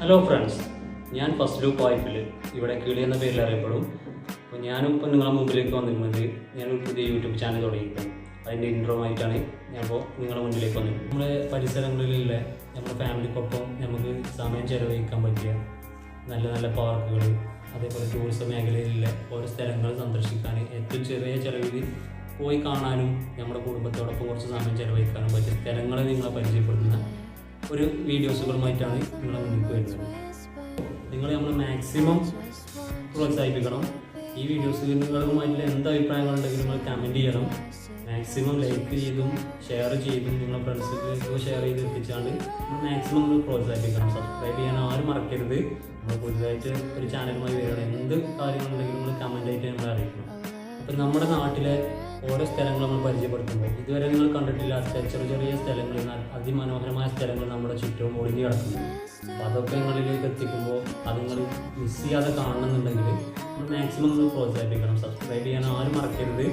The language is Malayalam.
ഹലോ ഫ്രണ്ട്സ്, ഞാൻ ഫസ്റ്റ് ലൂപ്പ് വായ്പിൽ ഇവിടെ കിളി എന്ന പേരിൽ അറിയപ്പെടും. അപ്പോൾ ഞാനും ഇപ്പോൾ നിങ്ങളുടെ മുമ്പിലേക്ക് വന്നിരുന്നത് ഞാനൊരു പുതിയ യൂട്യൂബ് ചാനൽ തുടങ്ങിയിരിക്കുന്നു. അതിൻ്റെ ഇൻട്രോ ആയിട്ടാണ് ഞാനിപ്പോൾ നിങ്ങളുടെ മുന്നിലേക്ക് വന്നിരുന്നത്. നമ്മുടെ പരിസരങ്ങളിലുള്ള നമ്മുടെ ഫാമിലിക്കൊപ്പം നമുക്ക് സമയം ചെലവഴിക്കാൻ പറ്റിയ നല്ല നല്ല പാർക്കുകൾ, അതേപോലെ ടൂറിസം മേഖലയിലുള്ള ഓരോ സ്ഥലങ്ങൾ സന്ദർശിക്കാൻ ഏറ്റവും ചെറിയ ചിലവിൽ പോയി കാണാനും നമ്മുടെ കുടുംബത്തോടൊപ്പം കുറച്ച് സമയം ചെലവഴിക്കാനും പറ്റിയ സ്ഥലങ്ങളെ നിങ്ങളെ പരിചയപ്പെടുത്തുന്ന ഒരു വീഡിയോസുകളുമായിട്ടാണ് നിങ്ങളെ മുന്നിലേക്ക് വരുന്നത്. നിങ്ങൾ നമ്മൾ മാക്സിമം പ്രോത്സാഹിപ്പിക്കണം. ഈ വീഡിയോസ് നിങ്ങളുമായിട്ടുള്ള എന്ത് അഭിപ്രായങ്ങളുണ്ടെങ്കിലും നിങ്ങൾ കമൻറ്റ് ചെയ്യണം. മാക്സിമം ലൈക്ക് ചെയ്തും ഷെയർ ചെയ്തും നിങ്ങളുടെ ഫ്രണ്ട്സിലേക്ക് ഷെയർ ചെയ്ത് എത്തിച്ചാണ്ട് മാക്സിമം നിങ്ങൾ പ്രോത്സാഹിപ്പിക്കണം. സബ്സ്ക്രൈബ് ചെയ്യാൻ ആരും മറക്കരുത്. നമ്മൾ പുതുതായിട്ട് ഒരു ചാനലുമായി വരികയാണ്. എന്ത് കാര്യങ്ങളുണ്ടെങ്കിലും നിങ്ങൾ കമൻറ്റായിട്ട് നമ്മളെ അറിയിക്കണം. അപ്പം നമ്മുടെ നാട്ടിലെ ഓരോ സ്ഥലങ്ങൾ നമ്മൾ പരിചയപ്പെടുത്തുമ്പോൾ ഇതുവരെ നിങ്ങൾ കണ്ടിട്ടില്ലാത്ത ചെറിയ ചെറിയ സ്ഥലങ്ങൾ, അതിമനോഹരമായ സ്ഥലങ്ങൾ നമ്മുടെ ചുറ്റും ഒളിഞ്ഞു കിടക്കുന്നു. അപ്പോൾ അതൊക്കെ നിങ്ങളിലേക്ക് എത്തിക്കുമ്പോൾ അത് നിങ്ങൾ മിസ് ചെയ്യാതെ കാണണമെന്നുണ്ടെങ്കിൽ നമ്മൾ മാക്സിമം നിങ്ങൾ പ്രോത്സാഹിപ്പിക്കണം. സബ്സ്ക്രൈബ് ചെയ്യാൻ ആരും മറക്കരുത്.